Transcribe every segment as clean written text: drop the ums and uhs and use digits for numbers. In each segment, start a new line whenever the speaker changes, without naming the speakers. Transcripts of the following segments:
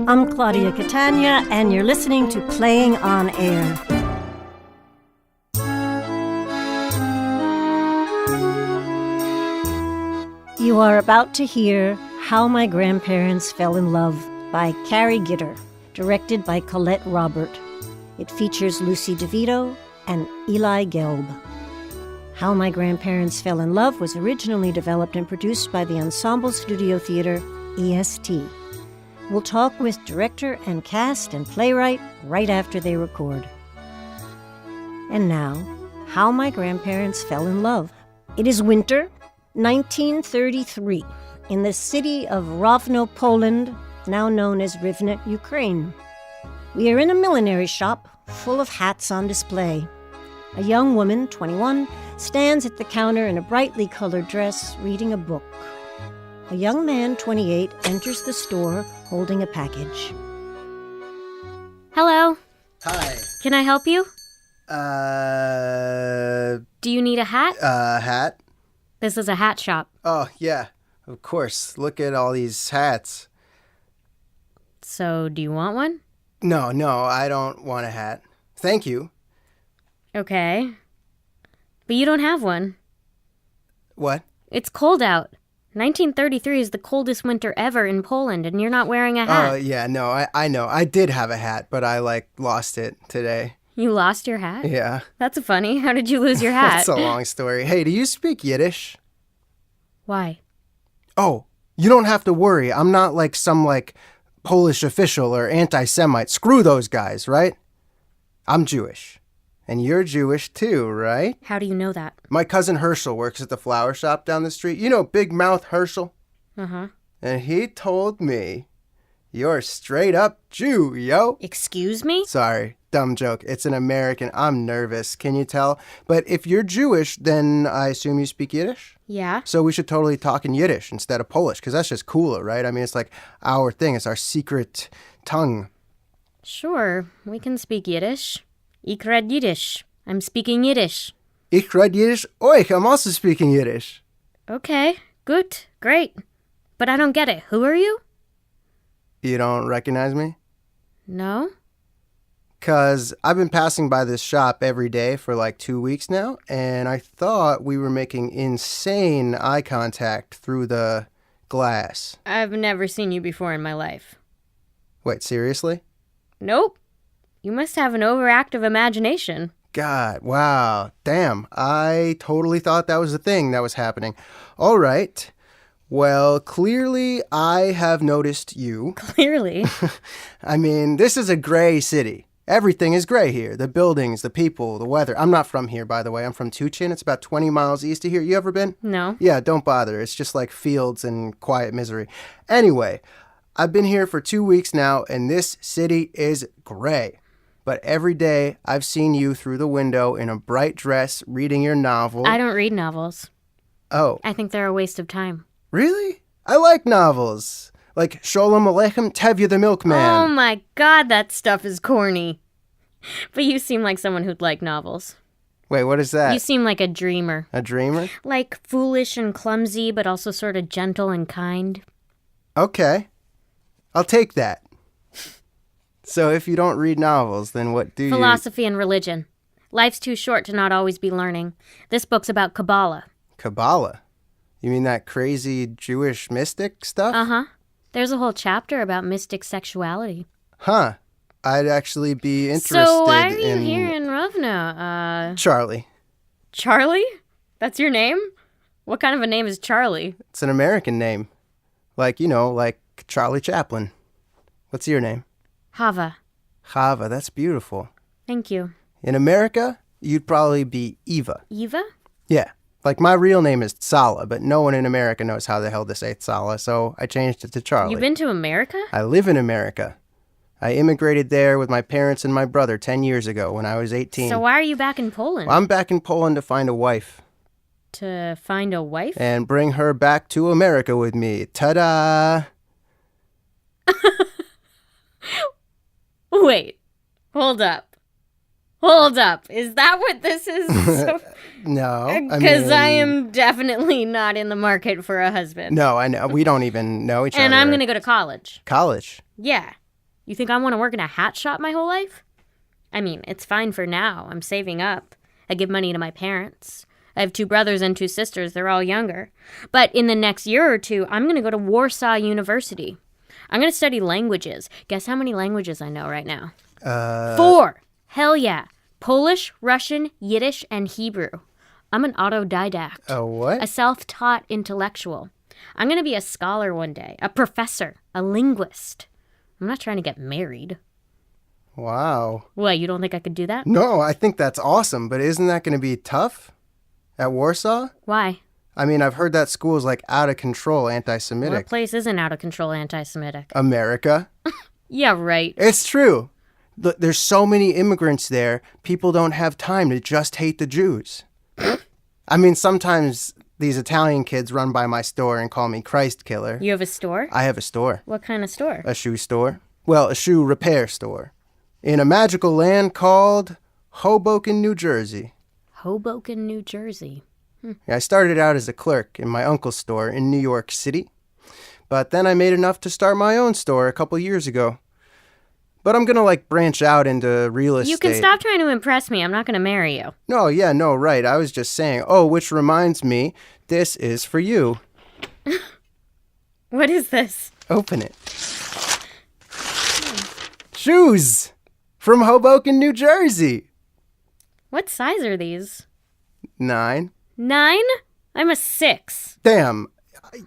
I'm Claudia Catania, and you're listening to Playing on Air. You are about to hear How My Grandparents Fell in Love by Cary Gitter, directed by Colette Robert. It features Lucy DeVito and Eli Gelb. How My Grandparents Fell in Love was originally developed and produced by the Ensemble Studio Theater, EST. We'll talk with director and cast and playwright right after they record. And now, How My Grandparents Fell in Love. It is winter, 1933, in the city of Rovno, Poland, now known as Rivne, Ukraine. We are in a millinery shop full of hats on display. A young woman, 21, stands at the counter in a brightly colored dress, reading a book. A young man, 28, enters the store holding a package.
Hello.
Hi.
Can I help you? Do you need a hat?
Hat?
This is a hat shop.
Oh, yeah. Of course. Look at all these hats.
So, do you want one?
No, I don't want a hat. Thank you.
Okay. But you don't have one.
What?
It's cold out. 1933 is the coldest winter ever in Poland, and you're not wearing a hat.
Oh, yeah, no, I know. I did have a hat, but I, lost it today.
You lost your hat?
Yeah.
That's funny. How did you lose your hat?
That's a long story. Hey, do you speak Yiddish?
Why?
Oh, you don't have to worry. I'm not some Polish official or anti-Semite. Screw those guys, right? I'm Jewish. And you're Jewish too, right?
How do you know that?
My cousin Herschel works at the flower shop down the street. You know Big Mouth Herschel?
Uh-huh.
And he told me you're straight up Jew, yo.
Excuse me?
Sorry, dumb joke. It's an American. I'm nervous, can you tell? But if you're Jewish, then I assume you speak Yiddish?
Yeah.
So we should totally talk in Yiddish instead of Polish, because that's just cooler, right? I mean, it's our thing. It's our secret tongue.
Sure, we can speak Yiddish. Ich red Yiddish. I'm speaking Yiddish.
Ich red Yiddish. Oich, I'm also speaking Yiddish.
Okay, good, great. But I don't get it. Who are you?
You don't recognize me?
No?
'Cause I've been passing by this shop every day for 2 weeks now, and I thought we were making insane eye contact through the glass.
I've never seen you before in my life.
Wait, seriously?
Nope. You must have an overactive imagination.
God, wow, damn. I totally thought that was the thing that was happening. All right. Well, clearly I have noticed you.
Clearly.
I mean, this is a gray city. Everything is gray here. The buildings, the people, the weather. I'm not from here, by the way. I'm from Tuchin. It's about 20 miles east of here. You ever been?
No.
Yeah, don't bother. It's just fields and quiet misery. Anyway, I've been here for 2 weeks now, and this city is gray. But every day I've seen you through the window in a bright dress reading your novel.
I don't read novels.
Oh.
I think they're a waste of time.
Really? I like novels. Like Sholem Aleichem, Tevye the Milkman.
Oh my god, that stuff is corny. But you seem like someone who'd like novels.
Wait, what is that?
You seem like a dreamer.
A dreamer?
Like foolish and clumsy, but also sort of gentle and kind.
Okay. I'll take that. So if you don't read novels, then what do you...
Philosophy and religion. Life's too short to not always be learning. This book's about Kabbalah.
Kabbalah? You mean that crazy Jewish mystic stuff?
Uh-huh. There's a whole chapter about mystic sexuality.
Huh. I'd actually be interested in...
So why are you here in Rovno?
Charlie.
Charlie? That's your name? What kind of a name is Charlie?
It's an American name. Like Charlie Chaplin. What's your name?
Chava.
Chava, that's beautiful.
Thank you.
In America, you'd probably be Eva.
Eva?
Yeah. My real name is Tsala, but no one in America knows how the hell to say Tsala, so I changed it to Charlie.
You've been to America?
I live in America. I immigrated there with my parents and my brother 10 years ago when I was 18.
So why are you back in Poland?
Well, I'm back in Poland to find a wife.
To find a wife?
And bring her back to America with me. Ta-da!
Wait. Hold up. Hold up. Is that what this is?
No.
Because I am definitely not in the market for a husband.
No, I know. We don't even know each other.
And I'm going to go to college.
College?
Yeah. You think I want to work in a hat shop my whole life? I mean, it's fine for now. I'm saving up. I give money to my parents. I have 2 brothers and 2 sisters. They're all younger. But in the next year or 2, I'm going to go to Warsaw University. I'm going to study languages. Guess how many languages I know right now? 4. Hell yeah. Polish, Russian, Yiddish, and Hebrew. I'm an autodidact.
A what?
A self-taught intellectual. I'm going to be a scholar one day, a professor, a linguist. I'm not trying to get married.
Wow.
What, you don't think I could do that?
No, I think that's awesome, but isn't that going to be tough at Warsaw?
Why?
I mean, I've heard that school is like out of control anti-Semitic.
What place isn't out of control anti-Semitic?
America.
Yeah, right.
It's true. There's so many immigrants there, people don't have time to just hate the Jews. I mean, sometimes these Italian kids run by my store and call me Christ killer.
You have a store?
I have a store.
What kind of store?
A shoe store. Well, a shoe repair store. In a magical land called Hoboken, New Jersey.
Hoboken, New Jersey.
I started out as a clerk in my uncle's store in New York City. But then I made enough to start my own store a couple years ago. But I'm going to branch out into real estate.
You can stop trying to impress me. I'm not going to marry you.
No, right. I was just saying. Oh, which reminds me, this is for you.
What is this?
Open it. Shoes from Hoboken, New Jersey.
What size are these?
9.
9? I'm a 6.
Damn.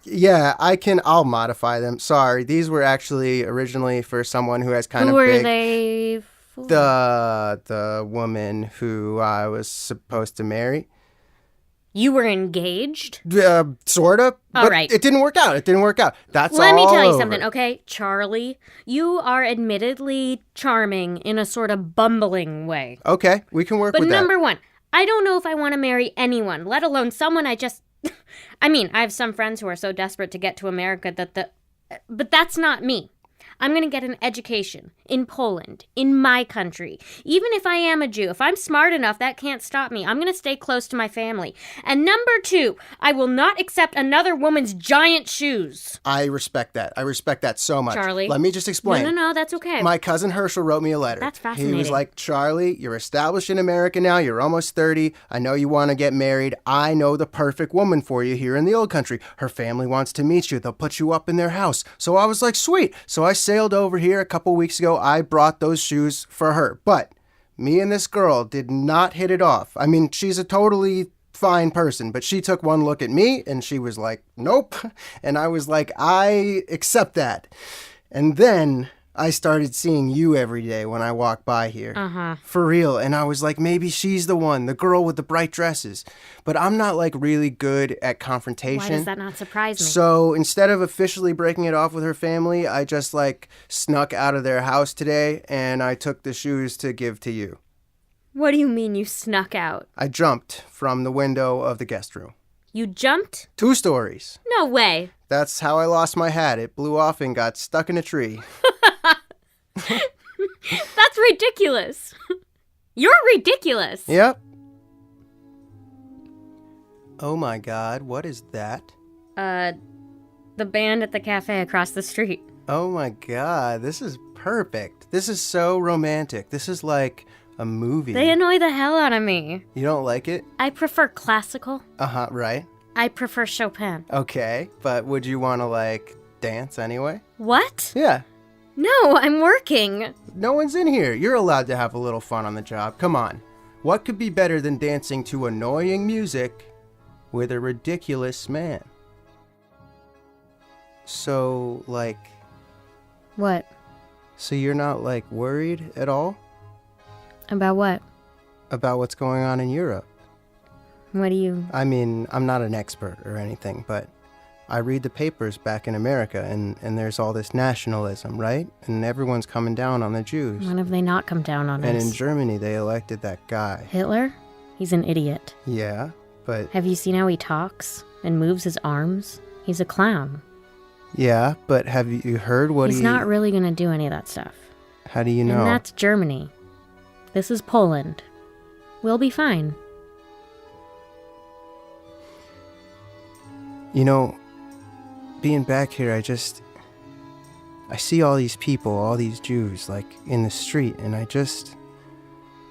Yeah, I'll modify them. Sorry, these were actually originally for someone who has kind
Who
of big...
Who are they for?
The woman who I was supposed to marry.
You were engaged?
Sort of.
All
but
right.
It didn't work out. That's
Let me tell you
over.
something, okay? Charlie, you are admittedly charming in a sort of bumbling way.
Okay, we can work with that.
But number 1, I don't know if I want to marry anyone, let alone someone I just... I mean, I have some friends who are so desperate to get to America but that's not me. I'm going to get an education in Poland, in my country. Even if I am a Jew, if I'm smart enough, that can't stop me. I'm going to stay close to my family. And number 2, I will not accept another woman's giant shoes.
I respect that. I respect that so much.
Charlie.
Let me just explain.
No, that's okay.
My cousin Herschel wrote me a letter.
That's fascinating.
He was like, Charlie, you're established in America now. You're almost 30. I know you want to get married. I know the perfect woman for you here in the old country. Her family wants to meet you. They'll put you up in their house. So I was like, sweet. So I sailed over here a couple weeks ago. I brought those shoes for her. But me and this girl did not hit it off. I mean, she's a totally fine person, but she took one look at me and she was like, nope. And I was like, I accept that. And then I started seeing you every day when I walk by here. For real. And I was like, maybe she's the one, the girl with the bright dresses. But I'm not really good at confrontation.
Why does that not surprise me?
So instead of officially breaking it off with her family, I just snuck out of their house today and I took the shoes to give to you.
What do you mean you snuck out?
I jumped from the window of the guest room.
You jumped?
2 stories.
No way.
That's how I lost my hat. It blew off and got stuck in a tree.
That's ridiculous. You're ridiculous.
Yep. Oh my God, what is that?
The band at the cafe across the street.
Oh my God, this is perfect. This is so romantic. This is like a movie.
They annoy the hell out of me.
You don't like it?
I prefer classical.
Uh-huh, right.
I prefer Chopin.
Okay, but would you want to dance anyway?
What?
Yeah.
No, I'm working.
No one's in here. You're allowed to have a little fun on the job. Come on. What could be better than dancing to annoying music with a ridiculous man? So,
What?
So you're not, worried at all?
About what?
About what's going on in Europe?
What do you...
I mean, I'm not an expert or anything, but I read the papers back in America, and there's all this nationalism, right? And everyone's coming down on the Jews.
When have they not come down on us?
And in Germany, they elected that guy.
Hitler? He's an idiot.
Yeah, but...
Have you seen how he talks and moves his arms? He's a clown.
Yeah, but have you heard what
He's not really going to do any of that stuff.
How do you know?
And that's Germany. This is Poland. We'll be fine.
You know, being back here, I see all these people, all these Jews, like, in the street, and I just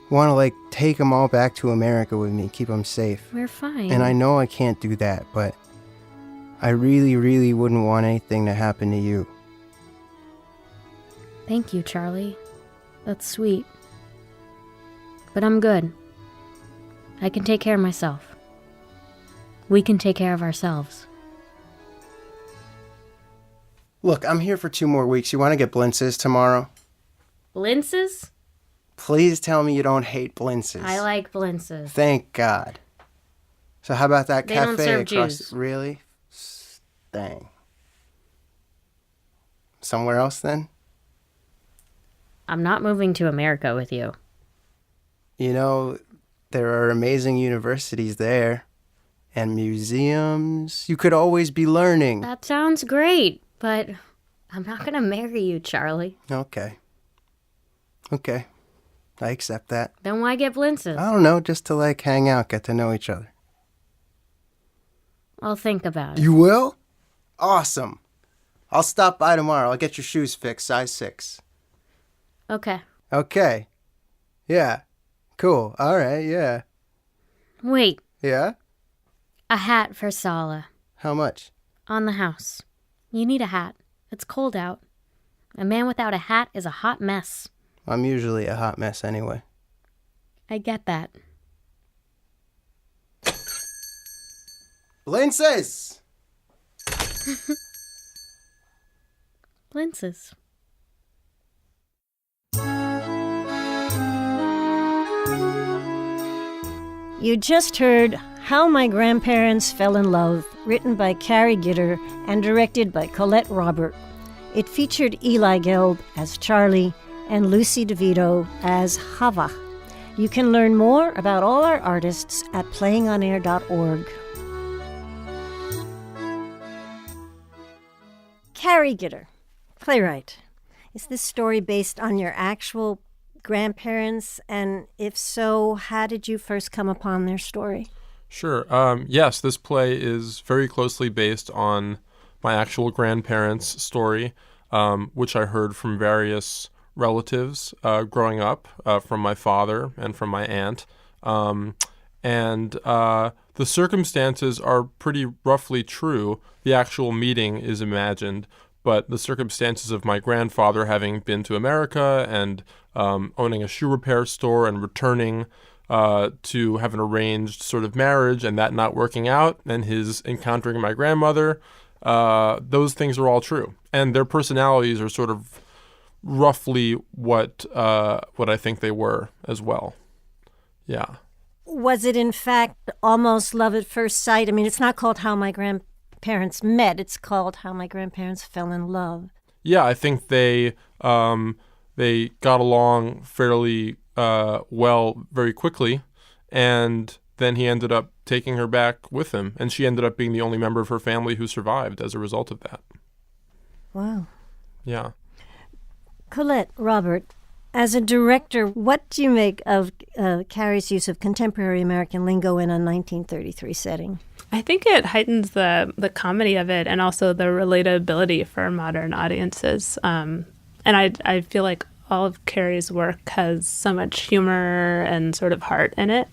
want to, like, take them all back to America with me, keep them safe.
We're fine.
And I know I can't do that, but I really, really wouldn't want anything to happen to you.
Thank you, Charlie. That's sweet. But I'm good. I can take care of myself. We can take care of ourselves.
Look, I'm here for 2 more weeks. You want to get blintzes tomorrow?
Blintzes?
Please tell me you don't hate blintzes.
I like blintzes.
Thank God. So how about that
They
cafe
don't serve
across?
Jews.
Really? Dang. Somewhere else then?
I'm not moving to America with you.
You know, there are amazing universities there and museums. You could always be learning.
That sounds great, but I'm not going to marry you, Charlie.
Okay. I accept that.
Then why get blintzes?
I don't know, just to like hang out, get to know each other.
I'll think about it.
You will? Awesome. I'll stop by tomorrow. I'll get your shoes fixed, size 6.
Okay.
Okay. Yeah. Cool. All right, yeah.
Wait,
Yeah?
a hat for Sala.
How much?
On the house. You need a hat. It's cold out. A man without a hat is a hot mess.
I'm usually a hot mess anyway.
I get that.
Blintzes!
Blintzes.
You just heard How My Grandparents Fell in Love, written by Cary Gitter and directed by Colette Robert. It featured Eli Gelb as Charlie and Lucy DeVito as Chava. You can learn more about all our artists at playingonair.org. Cary Gitter, playwright. Is this story based on your actual grandparents? And if so, how did you first come upon their story?
Sure. Yes, this play is very closely based on my actual grandparents' story, which I heard from various relatives growing up, from my father and from my aunt. The circumstances are pretty roughly true. The actual meeting is imagined, but the circumstances of my grandfather having been to America and owning a shoe repair store and returning to have an arranged sort of marriage and that not working out, and his encountering my grandmother, those things are all true. And their personalities are sort of roughly what I think they were as well. Yeah.
Was it, in fact, almost love at first sight? I mean, it's not called How My Grandparents Met. It's called How My Grandparents Fell in Love.
Yeah, I think they got along fairly well very quickly, and then he ended up taking her back with him, and she ended up being the only member of her family who survived as a result of that.
Wow.
Yeah.
Colette Robert, as a director, what do you make of Cary's use of contemporary American lingo in a 1933 setting?
I think it heightens the comedy of it and also the relatability for modern audiences. And I feel like all of Cary's work has so much humor and sort of heart in it.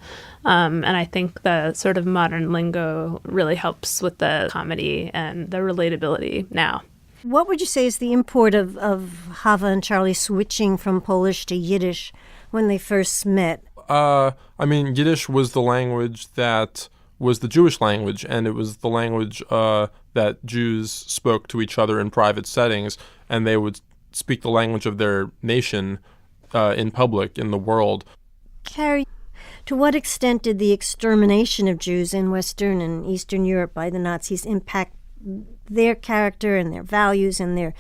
And I think the sort of modern lingo really helps with the comedy and the relatability now.
What would you say is the import of Chava and Charlie switching from Polish to Yiddish when they first met?
I mean, Yiddish was the language that was the Jewish language, and it was the language that Jews spoke to each other in private settings, and they would speak the language of their nation in public, in the world.
Cary, to what extent did the extermination of Jews in Western and Eastern Europe by the Nazis impact their character and their values and their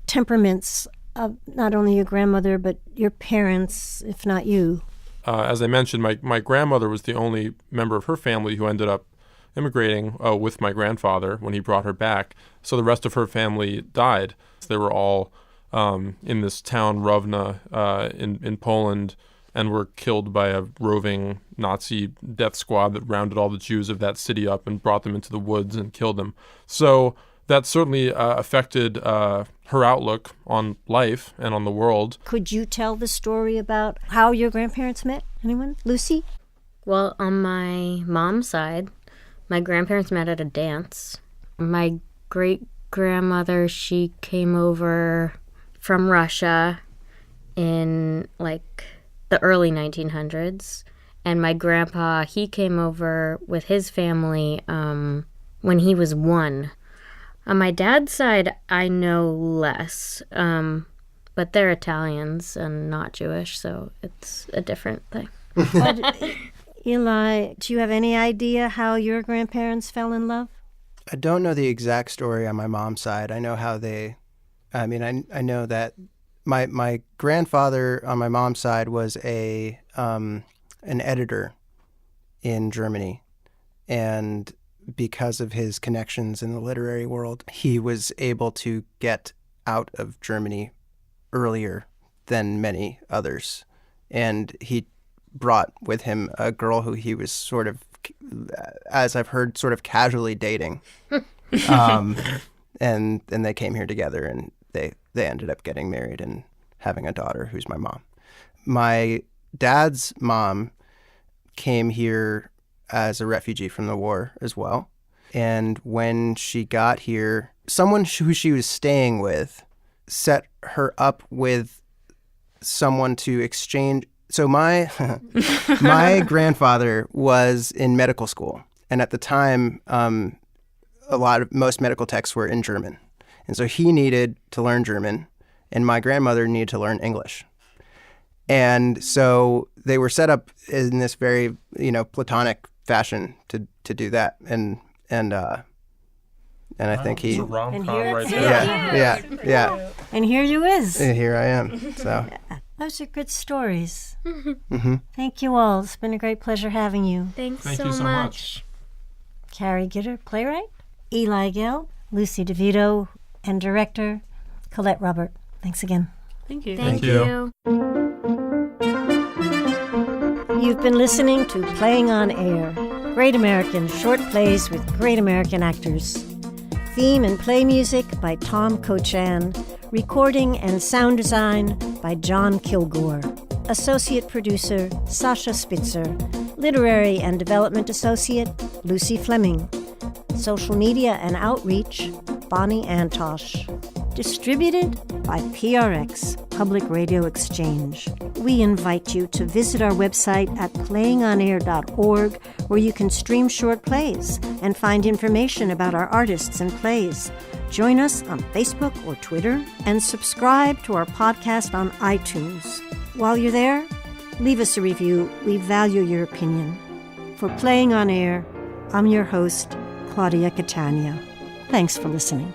temperaments of not only your grandmother, but your parents, if not you?
As I mentioned, my grandmother was the only member of her family who ended up immigrating with my grandfather when he brought her back. So the rest of her family died. They were all in this town, Rovna, in Poland, and were killed by a roving Nazi death squad that rounded all the Jews of that city up and brought them into the woods and killed them. So that certainly affected her outlook on life and on the world.
Could you tell the story about how your grandparents met? Anyone? Lucy?
Well, on my mom's side, my grandparents met at a dance. My great-grandmother, she came over from Russia in, like, the early 1900s. And my grandpa, he came over with his family when he was 1. On my dad's side, I know less, but they're Italians and not Jewish, so it's a different thing.
Eli, do you have any idea how your grandparents fell in love?
I don't know the exact story on my mom's side. I know how I know that my grandfather on my mom's side was an editor in Germany, and because of his connections in the literary world, he was able to get out of Germany earlier than many others. And he brought with him a girl who he was sort of, as I've heard, sort of casually dating. And they came here together, and they ended up getting married and having a daughter who's my mom. My dad's mom came here as a refugee from the war as well. And when she got here, someone who she was staying with set her up with someone to exchange. So my grandfather was in medical school. And at the time, most medical texts were in German. And so he needed to learn German, and my grandmother needed to learn English. And so they were set up in this very, platonic fashion to do that. And I think he.
It's a rom-com right
here-
there.
Yeah.
And here you is.
And here I am. So.
Those are good stories.
Mm-hmm.
Thank you all. It's been a great pleasure having you.
Thank
you so much.
Cary Gitter, playwright. Eli Gelb, Lucy DeVito, and director Colette Robert. Thanks again.
Thank you.
Thank
you.
you.
You've been listening to Playing on Air, Great American short plays with great American actors. Theme and play music by Tom Cochan. Recording and sound design by John Kilgore. Associate producer Sasha Spitzer. Literary and development associate Lucy Fleming. Social media and outreach Bonnie Antosh. Distributed by PRX, Public Radio Exchange. We invite you to visit our website at playingonair.org, where you can stream short plays and find information about our artists and plays. Join us on Facebook or Twitter, and subscribe to our podcast on iTunes. While you're there, leave us a review. We value your opinion. For Playing on Air, I'm your host, Claudia Catania. Thanks for listening.